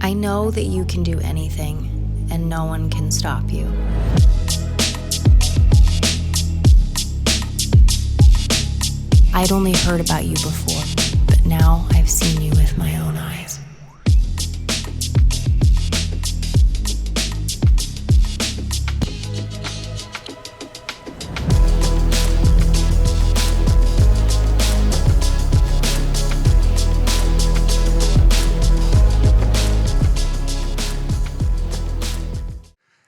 I know that you can do anything, and no one can stop you. I'd only heard about you before, but now I've seen you with my own eyes.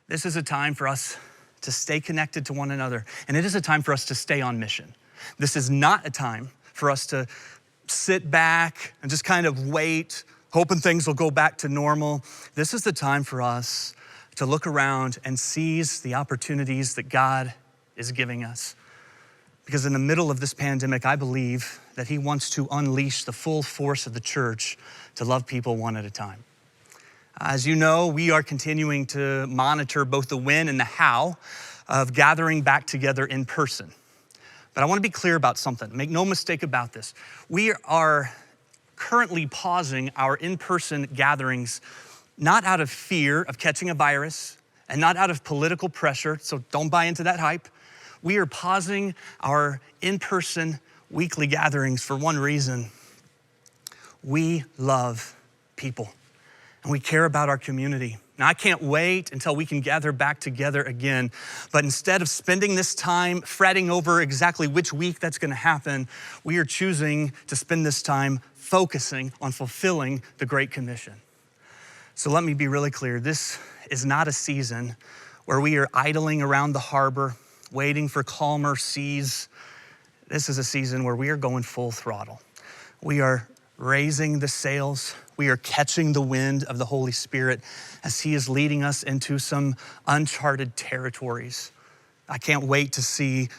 This is a time for us to stay connected to one another, and it is a time for us to stay on mission. This is not a time for us to sit back and just kind of wait, hoping things will go back to normal. This is the time for us to look around and seize the opportunities that God is giving us. Because in the middle of this pandemic, I believe that He wants to unleash the full force of the church to love people one at a time. As you know, we are continuing to monitor both the when and the how of gathering back together in person. But I want to be clear about something. Make no mistake about this. We are currently pausing our in-person gatherings, not out of fear of catching a virus and not out of political pressure, so don't buy into that hype. We are pausing our in-person weekly gatherings for one reason. We love people. And we care about our community. Now, I can't wait until we can gather back together again. But instead of spending this time fretting over exactly which week that's going to happen, we are choosing to spend this time focusing on fulfilling the Great Commission. So let me be really clear. This is not a season where we are idling around the harbor, waiting for calmer seas. This is a season where we are going full throttle. We are raising the sails. We are catching the wind of the Holy Spirit as He is leading us into some uncharted territories. I can't wait to see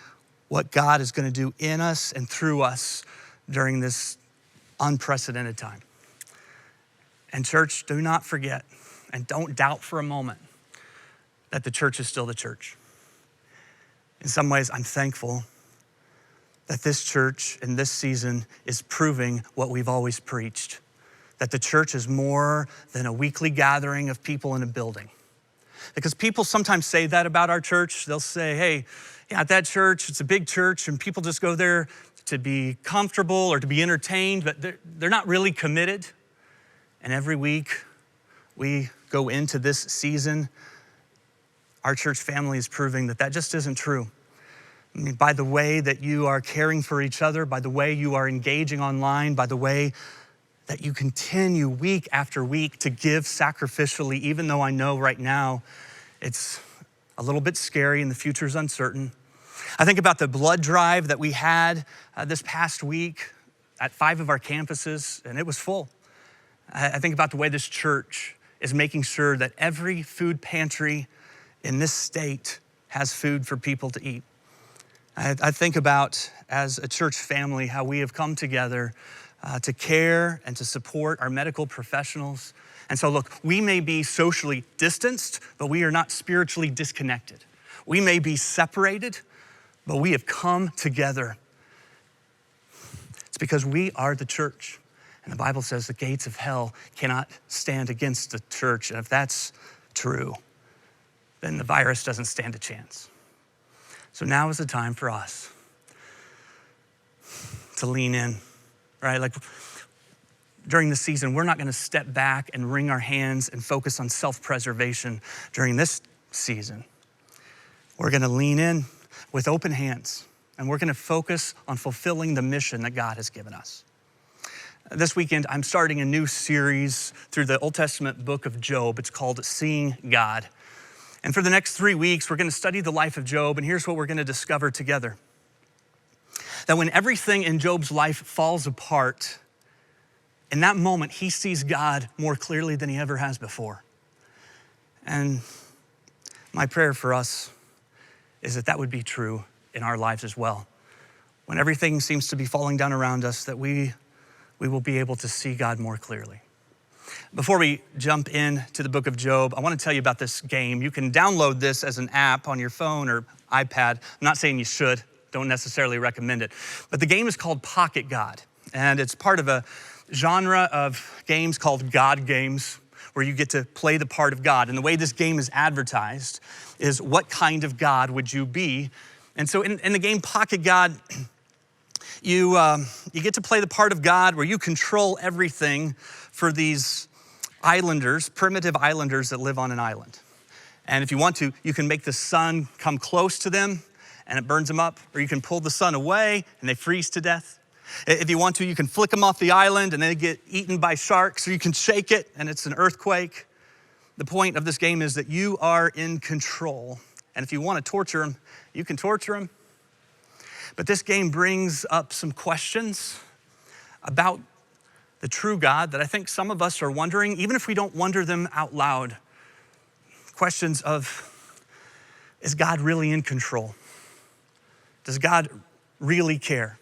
what God is going to do in us and through us during this unprecedented time. And church, do not forget and don't doubt for a moment that the church is still the church. In some ways, I'm thankful that this church in this season is proving what we've always preached, that the church is more than a weekly gathering of people in a building. Because people sometimes say that about our church. They'll say, hey, yeah, at that church, it's a big church and people just go there to be comfortable or to be entertained, but they're not really committed. And every week we go into this season, our church family is proving that that just isn't true. I mean, by the way that you are caring for each other, by the way you are engaging online, by the way that you continue week after week to give sacrificially, even though I know right now it's a little bit scary and the future's uncertain. I think about the blood drive that we had this past week at 5 of our campuses, and it was full. I think about the way this church is making sure that every food pantry in this state has food for people to eat. I think about, as a church family, how we have come together to care and to support our medical professionals. And so look, we may be socially distanced, but we are not spiritually disconnected. We may be separated, but we have come together. It's because we are the church. And the Bible says the gates of hell cannot stand against the church. And if that's true, then the virus doesn't stand a chance. So now is the time for us to lean in, right? Like during the season, we're not gonna step back and wring our hands and focus on self-preservation during this season. We're gonna lean in with open hands, and we're gonna focus on fulfilling the mission that God has given us. This weekend, I'm starting a new series through the Old Testament book of Job. It's called Seeing God. And for the next 3 weeks, we're gonna study the life of Job, and here's what we're gonna discover together. That when everything in Job's life falls apart, in that moment, he sees God more clearly than he ever has before. And my prayer for us is that that would be true in our lives as well. When everything seems to be falling down around us, that we will be able to see God more clearly. Before we jump into the book of Job, I want to tell you about this game. You can download this as an app on your phone or iPad. I'm not saying you should, don't necessarily recommend it. But the game is called Pocket God, and it's part of a genre of games called God games, where you get to play the part of God. And the way this game is advertised is, what kind of God would you be? And so in the game Pocket God, you get to play the part of God where you control everything for these islanders, primitive islanders that live on an island. And if you want to, you can make the sun come close to them and it burns them up, or you can pull the sun away and they freeze to death. If you want to, you can flick them off the island and they get eaten by sharks, or you can shake it and it's an earthquake. The point of this game is that you are in control. And if you want to torture them, you can torture them. But this game brings up some questions about the true God that I think some of us are wondering, even if we don't wonder them out loud. Questions of, is God really in control? Does God really care?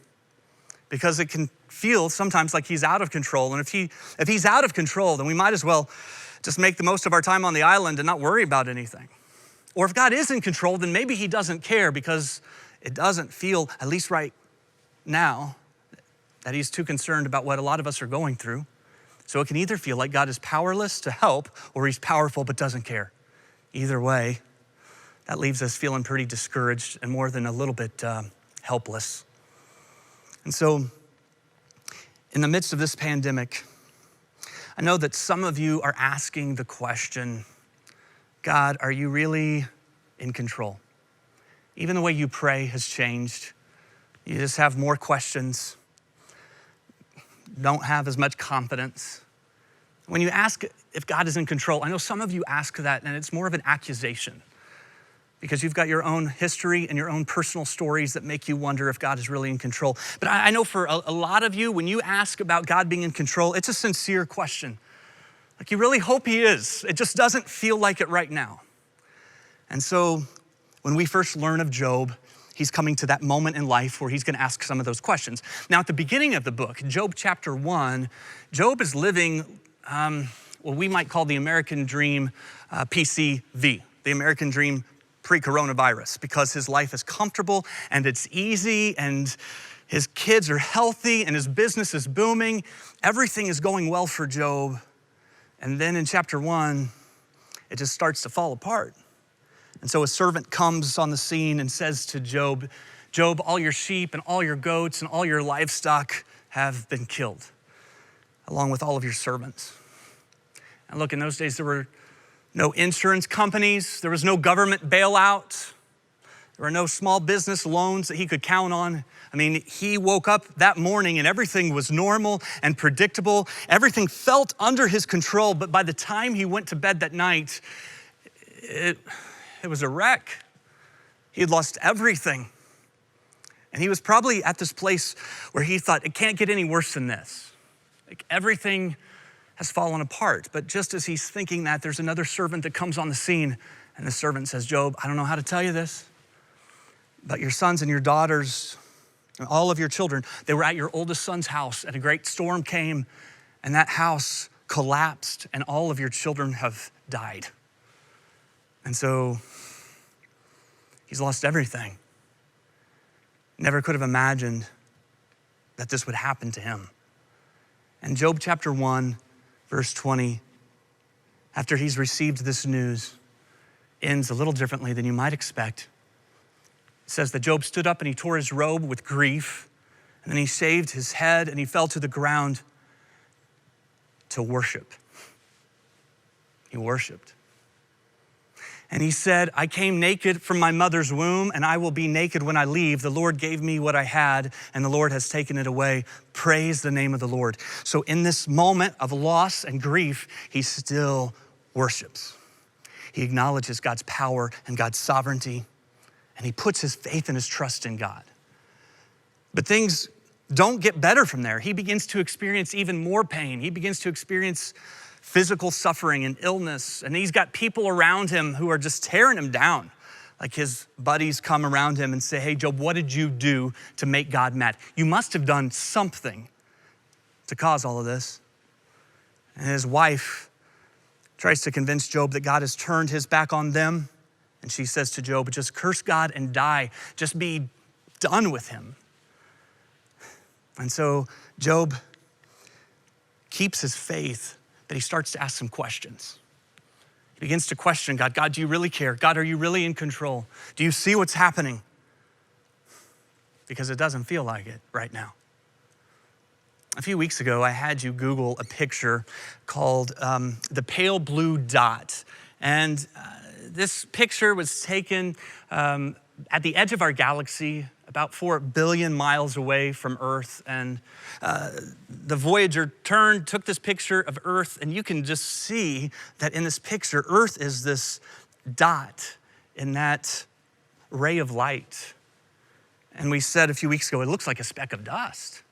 Because it can feel sometimes like he's out of control. And if he's out of control, then we might as well just make the most of our time on the island and not worry about anything. Or if God is in control, then maybe he doesn't care, because it doesn't feel, at least right now, that he's too concerned about what a lot of us are going through. So it can either feel like God is powerless to help, or he's powerful but doesn't care. Either way, that leaves us feeling pretty discouraged and more than a little bit helpless. And so in the midst of this pandemic, I know that some of you are asking the question, God, are you really in control? Even the way you pray has changed. You just have more questions. Don't have as much confidence. When you ask if God is in control, I know some of you ask that and it's more of an accusation, because you've got your own history and your own personal stories that make you wonder if God is really in control. But I know for a lot of you, when you ask about God being in control, it's a sincere question. Like, you really hope he is. It just doesn't feel like it right now. And so when we first learn of Job, he's coming to that moment in life where he's going to ask some of those questions. Now, at the beginning of the book, Job chapter 1, Job is living what we might call the American dream PCV, the American dream pre-coronavirus, because his life is comfortable and it's easy and his kids are healthy and his business is booming. Everything is going well for Job. And then in chapter 1, it just starts to fall apart. And so a servant comes on the scene and says to Job, Job, all your sheep and all your goats and all your livestock have been killed, along with all of your servants. And look, in those days, there were no insurance companies. There was no government bailout. There were no small business loans that he could count on. I mean, he woke up that morning and everything was normal and predictable. Everything felt under his control. But by the time he went to bed that night, it was a wreck. He had lost everything. And he was probably at this place where he thought, it can't get any worse than this. Like, everything has fallen apart. But just as he's thinking that, there's another servant that comes on the scene, and the servant says, Job, I don't know how to tell you this, but your sons and your daughters and all of your children, they were at your oldest son's house, and a great storm came, and that house collapsed, and all of your children have died. And so he's lost everything. Never could have imagined that this would happen to him. And Job chapter 1, verse 20, after he's received this news, ends a little differently than you might expect. It says that Job stood up and he tore his robe with grief, and then he shaved his head and he fell to the ground to worship. He worshiped. And he said, I came naked from my mother's womb, and I will be naked when I leave. The Lord gave me what I had, and the Lord has taken it away. Praise the name of the Lord. So in this moment of loss and grief, he still worships. He acknowledges God's power and God's sovereignty, and he puts his faith and his trust in God. But things don't get better from there. He begins to experience even more pain. He begins to experience physical suffering and illness. And he's got people around him who are just tearing him down. Like, his buddies come around him and say, hey, Job, what did you do to make God mad? You must have done something to cause all of this. And his wife tries to convince Job that God has turned his back on them. And she says to Job, just curse God and die. Just be done with him. And so Job keeps his faith, but he starts to ask some questions. He begins to question God. God, do you really care? God, are you really in control? Do you see what's happening? Because it doesn't feel like it right now. A few weeks ago, I had you Google a picture called the pale blue dot. And this picture was taken at the edge of our galaxy, about 4 billion miles away from Earth. And the Voyager took this picture of Earth, and you can just see that in this picture, Earth is this dot in that ray of light. And we said a few weeks ago, it looks like a speck of dust.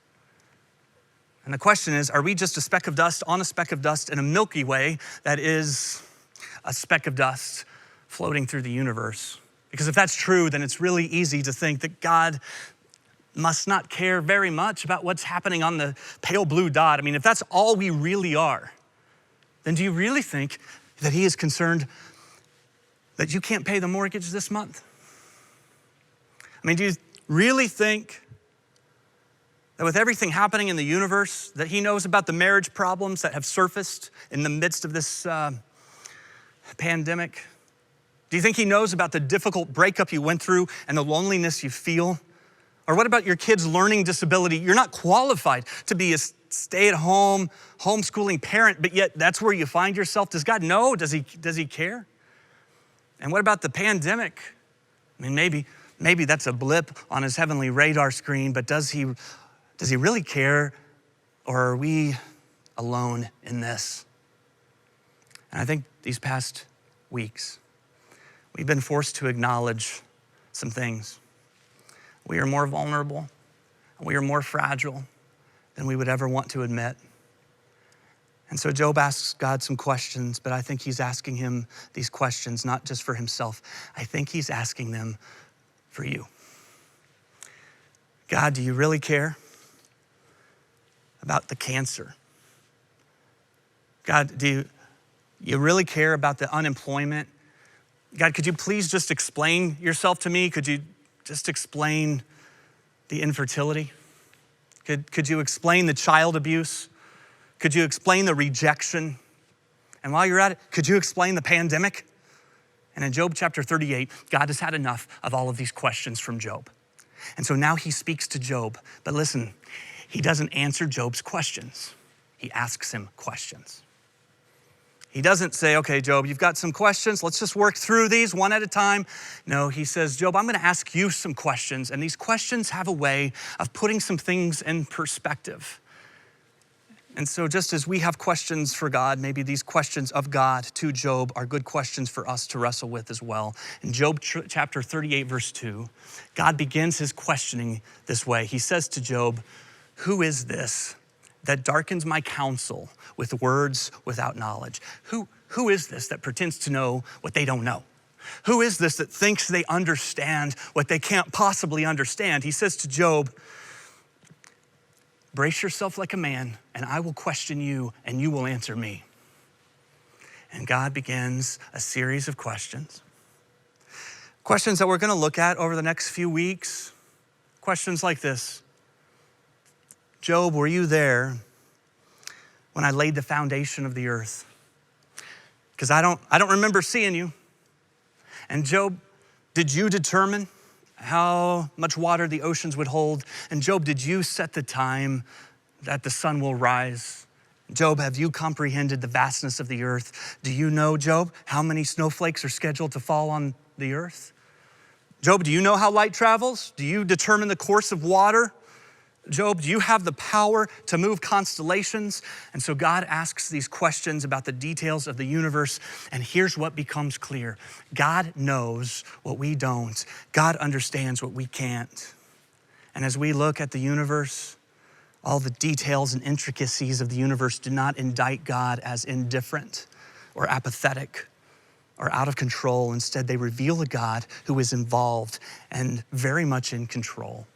And the question is, are we just a speck of dust on a speck of dust in a Milky Way that is a speck of dust floating through the universe? Because if that's true, then it's really easy to think that God must not care very much about what's happening on the pale blue dot. I mean, if that's all we really are, then do you really think that he is concerned that you can't pay the mortgage this month? I mean, do you really think that with everything happening in the universe, that he knows about the marriage problems that have surfaced in the midst of this pandemic? Do you think he knows about the difficult breakup you went through and the loneliness you feel? Or what about your kid's learning disability? You're not qualified to be a stay-at-home, homeschooling parent, but yet that's where you find yourself. Does God know? Does he care? And what about the pandemic? I mean, maybe that's a blip on his heavenly radar screen, but does he really care, or are we alone in this? And I think these past weeks, we've been forced to acknowledge some things. We are more vulnerable, and we are more fragile than we would ever want to admit. And so Job asks God some questions, but I think he's asking him these questions not just for himself. I think he's asking them for you. God, do you really care about the cancer? God, do you really care about the unemployment? God, could you please just explain yourself to me? Could you just explain the infertility? Could you explain the child abuse? Could you explain the rejection? And while you're at it, could you explain the pandemic? And in Job chapter 38, God has had enough of all of these questions from Job. And so now he speaks to Job. But listen, he doesn't answer Job's questions. He asks him questions. He doesn't say, okay, Job, you've got some questions. Let's just work through these one at a time. No, he says, Job, I'm going to ask you some questions. And these questions have a way of putting some things in perspective. And so just as we have questions for God, maybe these questions of God to Job are good questions for us to wrestle with as well. In Job chapter 38, verse 2, God begins his questioning this way. He says to Job, who is this that darkens my counsel with words without knowledge? Who is this that pretends to know what they don't know? Who is this that thinks they understand what they can't possibly understand? He says to Job, brace yourself like a man, and I will question you, and you will answer me. And God begins a series of questions. Questions that we're gonna look at over the next few weeks. Questions like this. Job, were you there when I laid the foundation of the earth? Because I don't remember seeing you. And Job, did you determine how much water the oceans would hold? And Job, did you set the time that the sun will rise? Job, have you comprehended the vastness of the earth? Do you know, Job, how many snowflakes are scheduled to fall on the earth? Job, do you know how light travels? Do you determine the course of water? Job, do you have the power to move constellations? And so God asks these questions about the details of the universe, and here's what becomes clear. God knows what we don't. God understands what we can't. And as we look at the universe, all the details and intricacies of the universe do not indict God as indifferent or apathetic or out of control. Instead, they reveal a God who is involved and very much in control.